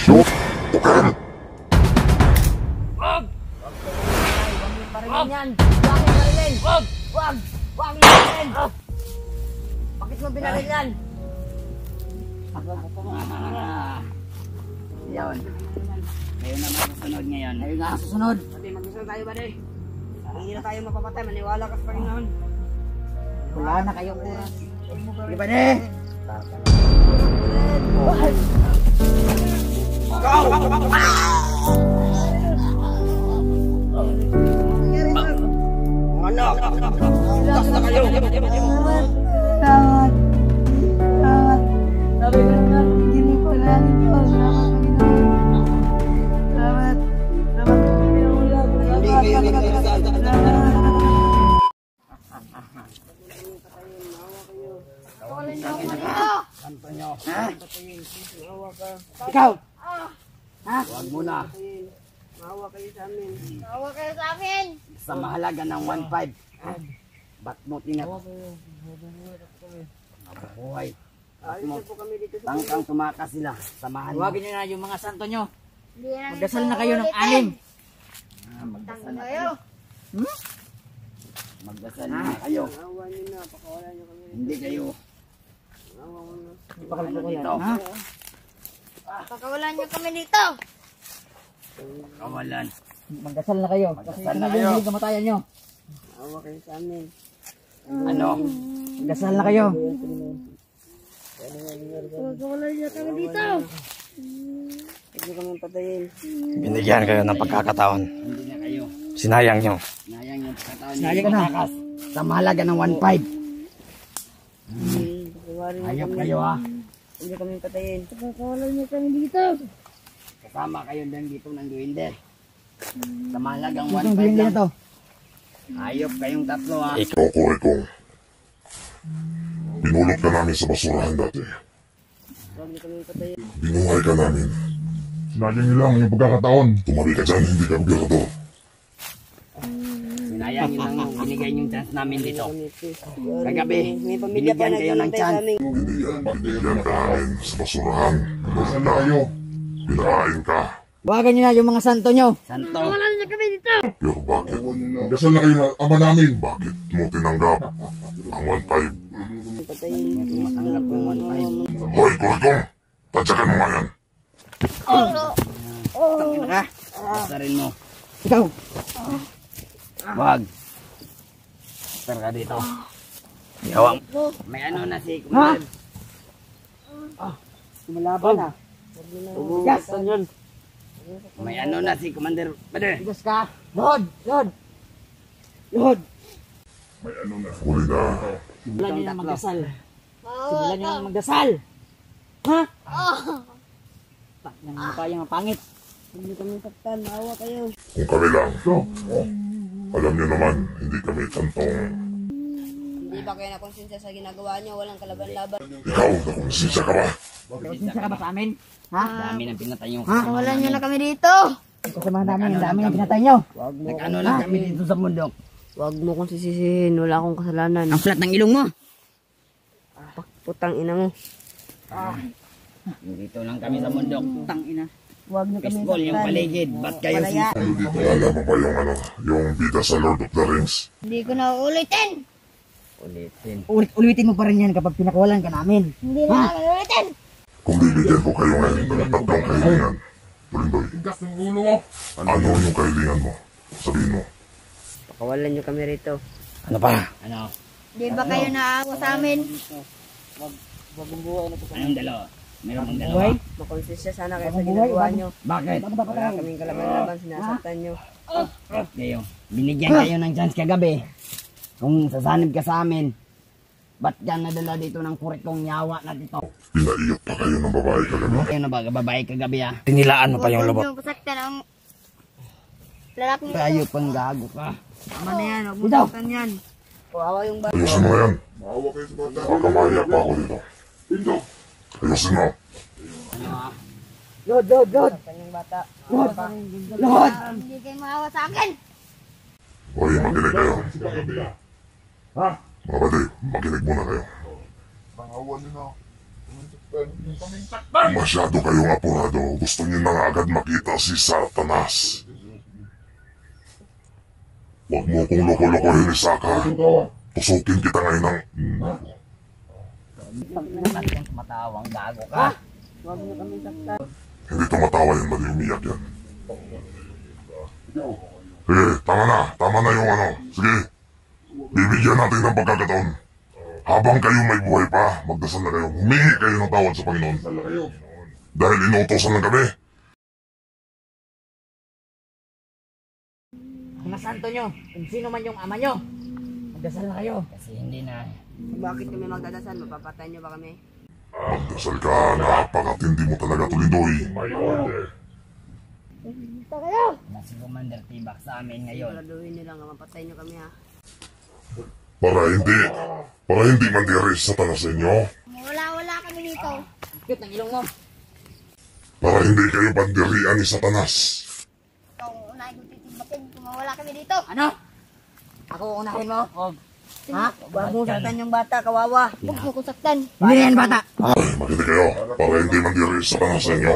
Shoot! Tukan! Wag! Huwag yan! Huwag yung barilin! Wag! Huwag! Huwag yung barilin! Bakit mo binaril yan? Yun. Ngayon na masusunod ngayon. Ngayon na susunod. Pati mag-isal tayo ba din? Hindi na tayo mapapatay. Maniwala ka sa Panginoon. Wala na kayong oras. Di ba din? Anak! Gas na kayo! Salamat! Salamat! Sabi ko na ginig ko na natin ito. Salamat Panginoon. Salamat! Salamat Panginoon. Santo nyo. Ikaw! Huwag muna. Maawa kayo sa amin! Sa mahalaga ng 1.5. Ba't mo tinat? Mabuhay. Tangkang tumakas sila. Samahan mo. Huwagin nyo na yung mga santo nyo. Magdasal Magdasal na kayo ng 6. Magdasal na kayo. Magdasal na kayo. Hindi kayo. Ano dito? Pagkawalan niyo kami dito! Kawalan. Magdasal na kayo. Kasi Magdasal na ito na kayo. yung kamatayan nyo. Ano? Magdasal na kayo. Pagkawalan niyo kami dito! Binigyan kayo ng pagkakataon. Hindi na kayo. Sinayang nyo. Sayang yung pagkataon. Sayang na. Tumakas. Sa mahalaga ng 1.5. Hayop kayo ha. Pagkawalan niyo kami dito! Kasama kayo din dito ng duwinder. Sa mahalagang Itong 1.5 biyong lang. na to. Hayop kayong tatlo ha. Ikaw. Binulot ka namin sa basurahan dati. Binuhay ka namin. Sinayang nyo lang yung pagkakataon. Tumabi ka dyan, hindi ka gobernador. Sinayang yun ang binigay yung chance namin dito. Kagabi, binigyan kayo ng chance. Binigyan ka namin sa basurahan. Magdasal na kayo. Pinakain ka. Huwagin nyo na yung mga santo nyo. Santo, Pagkawalan niyo kami dito! Pero bakit? Magdasal na kayo na ama namin. Bakit mo tinanggap ang 1.5? matanggap yung 1.5. Hoy, Kurikong! Tadyakan mo nga yan. Tangin ka. Basta rin mo. Ikaw. Wag. Sir ka dito. Yawang. May ano na si Kumalan. Malaban ha. Yes. May ano na si Commander. Pwede. Tigas ka. Lord. Lord. Lord. Huli na. Simulan nyo na magdasal. Simulan nyo na magdasal. Ha? Tak ng mukha yung pangit. Hindi kami saktan, maawa kayo. Kung kami lang. Alam niyo naman, hindi kami kantong. Hindi ba kayo nakonsensya sa ginagawa niyo? Walang kalaban-laban. Ikaw, nakonsensya ka ba? Konsensya ka ba sa amin? Ha? Dami ng pinatay yung Pagkawalan niyo na kami dito! Kasamahan namin ang dami ng pinatay nyo. Nag-ano lang kami dito sa bundok. Huwag mo kong sisisihin, wala akong kasalanan. Ang flat ng ilong mo. Putang ina mo. Dito lang kami sa bundok. Tang ina. Huwag niyo kami Baseball yung paligid. Ba't kayo Palaya. Ano dito, alam mo ba yung bida sa Lord of the Rings? Hindi ko na uulitin! ulitin? Ulitin mo pa rin yan kapag pinakawalan ka namin. Hindi na namin uulitin! Kung bibigyan ko kayo ngayon ng tatlong kahilingan, Tulindoy, Tigas ng ulo mo. ano yung kahilingan mo? Sabihin mo. Pakawalan niyo kami rito. Ano pa? Ano? Di ba kayo naawa sa amin? Anong dalawa? Meron kang dalawa? Makonsensya sana kayo sa ginagawa niyo. Bakit? Wala kaming kalaban-laban, sinasaktan niyo. Kayo. Binigyan kayo ng chance kagabi. Kung sasanib ka sa amin, ba't ka nadala dito ng kurikong yawa na dito? Pinaiyot pa kayo ng babae kagabi. Kayo na ba, babae kagabi ha? Tinilaan mo pa yung Huwag lubot. niyo pasaktan ang lalaking ito. Tayo pang gago ka. Tama na yan, huwag mo pasaktan yan. Kawawa yung bata. Ayusin mo na yan. Baka maiyak pa ako dito. Ayusin mo. Ano ha? Lord, Lord, Lord. Pasaktan yung bata. Lord. Hindi kayo maawa sa akin! Hoy, makinig kayo. Mga bati, makinig muna kayo. Pangawan nyo na. Masyado kayong apurado. Gusto niyo na nga agad makita si Satanas. Huwag mo kong loko-lokohin, Isaka. Tusukin kita ngayon ng... Matawang gago ka. Hindi tumatawa yan, mali umiyak yan. Sige, tama na yung ano. Sige, bibigyan natin ng pagkakataon. Habang kayo may buhay pa, magdasal na kayo. Humingi kayo ng tawad sa Panginoon. Dahil inuutosan lang kami. Mga santo nyo, kung sino man yung ama nyo, magdasal na kayo. Kasi hindi na. Bakit kami magdadasal? Mapapatay niyo ba kami? Magdasal ka, napakatindi mo talaga, Tulindoy. May order. Na si Commander Tibak sa amin ngayon. Siguraduhin niyo lang, mapatay niyo kami ha. Para hindi mandiri sa tanas sa inyo. Wala kami dito. Cute ng ilong mo. Para hindi kayo pandirian ni Satanas. Ikaw, unahin ko titibakin kung mawala kami dito. Ano? Ako unahin mo? Ha? Huwag mo saktan yung bata, kawawa. Huwag mo ko saktan. Hindi yan bata. Ay, makinig kayo. Para hindi mandiri sa tanas sa inyo.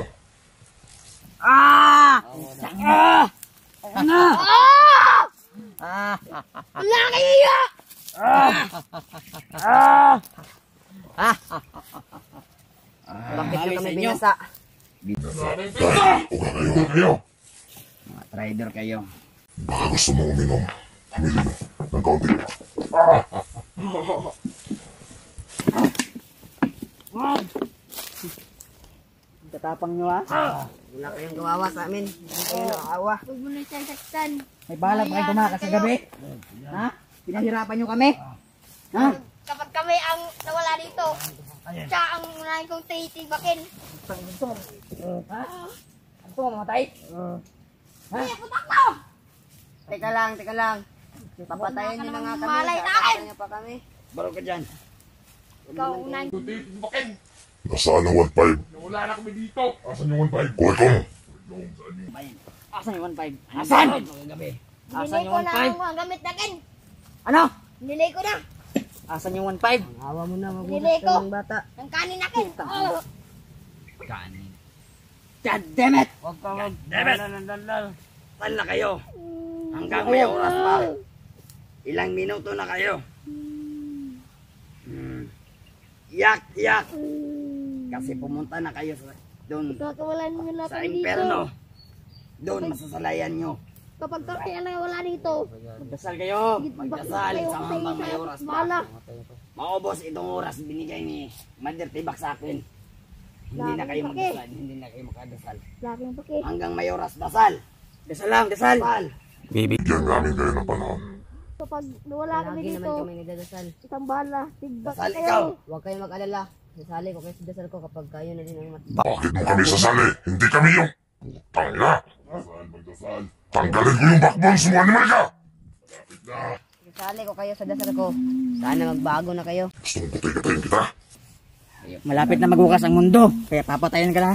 Wala kayo iya! Bakit nyo kami binasa? Dahil, uga kayo. Mga trader kayo. Baka gusto mo uminom. Hamili mo ng kaunti. Tatapang nyo ha? Wala kayong gawawa sa amin. Hindi kayo nakawa. Huwag mo na siyang saktan. May balak ba kayo tumakas sa gabi? Ha? Pinahirapan nyo kami? Ha? Kapag kami ang nawala dito, siya ang unahin kong titibakin. Gusto mo? Ha? Gusto mo mamatay? Ha? Teka lang. Papatayin niyo na nga kami. Malay na akin! Sasaktan niyo pa kami. Baro ka dyan. Ikaw unahin. Nasaan ang 1.5? Wala na kami dito. Asan yung 1.5? Kulikong. Asan yung 1.5? Asan? Gabi. Asan Nilay yung ko na 1.5? ang mga gamit natin. Ano? Nilay ko na. Asan yung 1.5? Awa mo na, wag mo Nilay ko. saktan yung bata. Ang kanin natin. Oh. Kanin. God damn it! Huwag ka mag... Saan na kayo? Hanggang may oras pa. Ilang minuto na kayo. Yak. Kasi pumunta na kayo doon Kakawalan mo na sa kami dito. imperno. Doon masasalayan nyo. Kapag kami ang nawala dito, Magdasal kayo! Magdasal sa hanggang may oras pa. Mala. Maubos itong oras binigay ni Mother Tibak sa akin. Hindi na kayo magdasal. Hindi na kayo makadasal. Lagi ang paki. Hanggang may oras, dasal. Dasal lang, dasal! Dasal. Bigyan namin kayo ng panahon. Kapag nawala kami Lagi dito, naman kami nagdadasal. isang bala, tigbak Dasal kayo. ikaw. Huwag kayong mag-alala. Sasali ko kayo sa dasal ko kapag kayo na din ang Bakit mo kami sasali? Hindi kami yung... Tangina! Tanggalin ko yung backbones mo, animal ka! Sasali ko kayo sa dasal ko. Sana magbago na kayo. Gusto mong putay-katayin kita? Malapit na magbukas ang mundo, kaya papatayin ka na.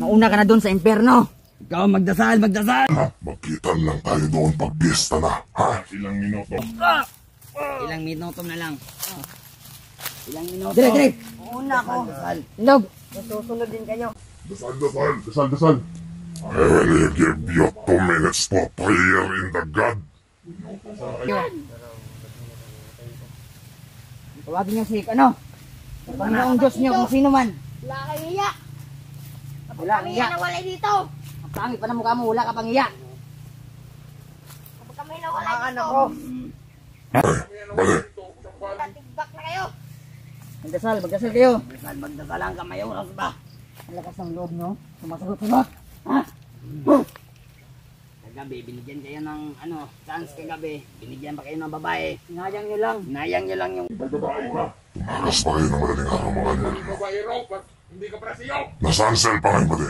Mauna ka na doon sa imperno. Ikaw magdasal. Magkita lang tayo doon pag piyesta na, ha? Ilang minuto. Ilang minuto na lang. Ilang minuto. Dire! Una ko. Dasal. Log! Susunod din kayo. Dasal. I will give you 2 minutes for prayer in the God. Tawagin niyo si, ano? Panginoong Diyos niyo kung sino man. Wala kayo iya. Kapag Wala kami iya. ang nawala dito, Ang pangit pa na mukha mo, wala ka pang iya. kapag kami nawala dito, Bali, tigbak na kayo. Magdasal kayo. Magdasal hanggang may oras ba? Ang lakas ng loob niyo. Sumasagot-sagot. Ha? Kagabi, binigyan kayo ng chance kagabi. Binigyan pa kayo ng babae. Sinayang niyo lang. Hinayang nyo lang yung... tumakas pa kayo ng madaling araw mga animal. Babae raw, hindi ka para siyo. Nasaan sa Alpa ngayon, bade?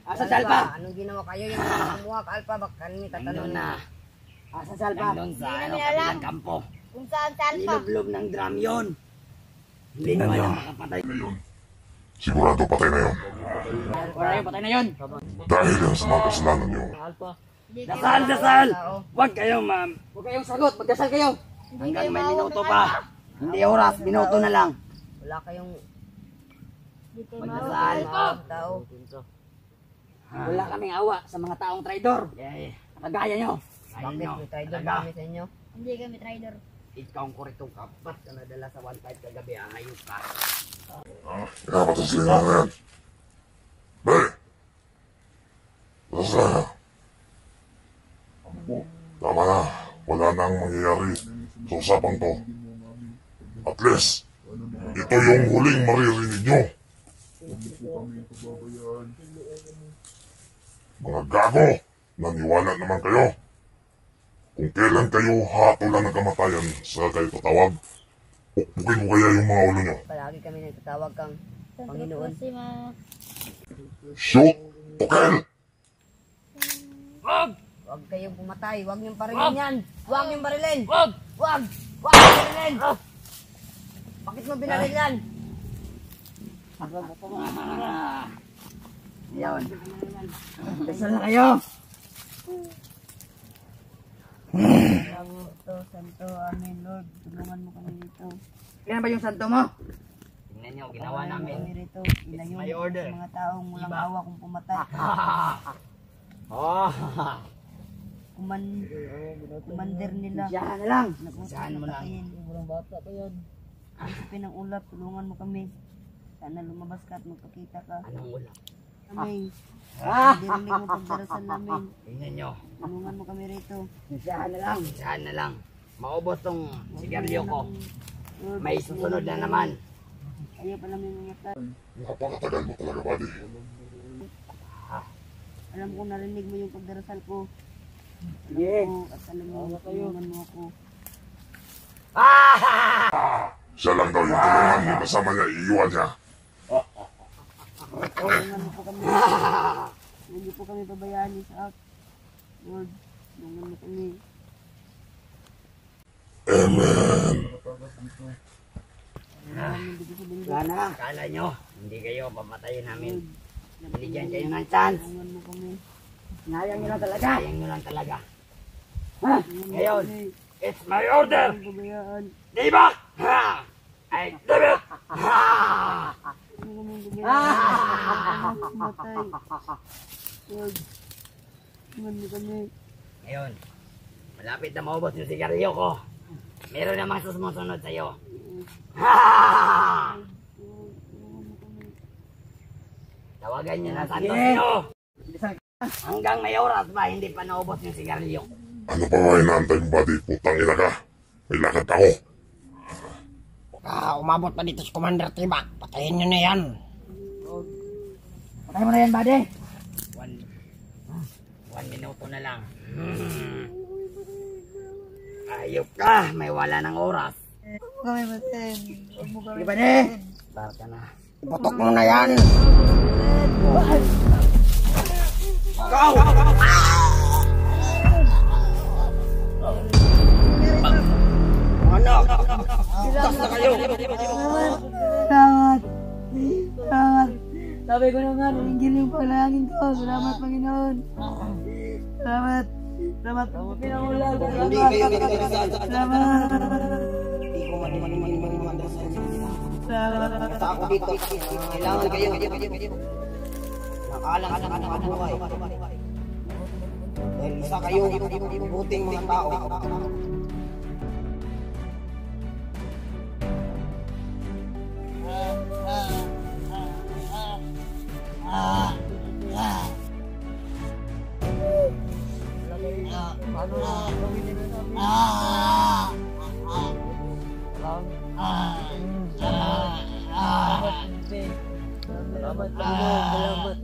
Asa salpa? Anong ginawa kayo? Yung kumuha ka, Alpa, baka kami Nandun tatanong na. Asa salpa? Nandun sa Hindi namin kabilang alam. kampo. Kung saan saan pa. Nilublob ng drum yun. Hindi nyo alam makapatay. Sigurado patay na yun. Wala yung patay na yun. Dahil yan sa mga kasalanan nyo. Dasal! Huwag kayo ma'am. Huwag kayong sagot. Magdasal kayo. Hanggang may minuto pa. Hindi oras, minuto na lang. Wala kayong Magdasal. Tao. Wala kaming awa sa mga taong traidor. Kagaya nyo. Bakit may traidor Talaga. kami sa inyo? Hindi kami trader. Ikaw ang kuritong kapat ka nadala sa 1-5 kagabi. Ayos ka. Kaya pataslingan na yan. Be! Tasla. Tama na. Wala na ang mangyayari sa usapang to. At least, ito yung huling maririnig nyo. Mga gago, naniwala naman kayo. Kung kailan kayo hatulan ng kamatayan sa kayo tatawag, pukpukin mo kaya yung mga ulo nyo. Palagi kami nagtatawag kang Panginoon. Shoot! Tukel! Huwag kayong pumatay. Huwag niyong parilin yan. Huwag niyong barilin. Wag! Huwag! Huwag niyong barilin. Bakit mo binaril yan? Ayun. Dasal na kayo. Santo, Santo, Amen, Lord. Tulungan mo kami dito. Yan ba yung santo mo? Tingnan nyo, ginawa namin. Kami rito. Ilayo my order. sa mga taong walang awa kung pumatay. Oh, Commander nila. siyahan na lang. Nagutos Siyahan mo na lang. patayin. Murang bata pa yan. Isipin ang ulap. Tulungan mo kami. Sana lumabas ka at magpakita ka. Anong ulam? Amen. Dirinig mo pagdarasal namin. Tingnan nyo. Tulungan mo kami rito. Siyahan na lang. Siyahan na lang. Maubos tong sigarilyo ko. Lord, May susunod na naman. ayaw pa namin umatay. Napakatagal mo talaga, buddy. Alam ko narinig mo yung pagdarasal ko. Yeah. At alam mo, tulungan mo ako. Siya lang daw yung tulungan niya kasama niya, iiwan niya. Tulungan mo po kami. Hindi po kami pabayaan ni Saak. Lord, tulungan mo kami. Amen. Hindi ko sabihin. Wala na. Akala nyo, hindi kayo papatayin namin. Binigyan kayo ng chance. Tulungan mo kami. Sayang nyo lang talaga. Sayang nyo lang talaga. Ha? Ngayon, it's my order. Ang pabayaan. Diba? Ha? I give it. Ha? Hindi kami pabayaan. Matay. Lord, tulungan mo kami. Ngayon, malapit na maubos yung sigarilyo ko. Meron namang sumusunod sa'yo. Ha? Tawagan nyo na santos nyo. Hanggang may oras ba, hindi pa naubos yung sigarilyo. Ano pa ba inaantay mo, buddy? Putang ina ka. May lakad ako. Umabot pa dito si Commander Tibak. Patayin nyo na yan. Patayin mo na yan, buddy. One minuto na lang. Ayop ka, may wala ng oras. Kami matay. Huwag mo kami. Di ba, de? Start ka na. Iputok mo na yan. Go! Ano? Itas na kayo. Salamat. Salamat. Sabi ko na nga, ringgil yung panalangin ko. Salamat, Panginoon. Salamat. Salamat. Pinangulag. Hindi kayo nagdadasal. Salamat. Hindi ko madasal. Salamat. Basta ako dito. Kailangan kayo. Nakalang sa kanang buhay. Dahil isa kayo, buting mga tao. Salamat, Panginoon. Salamat.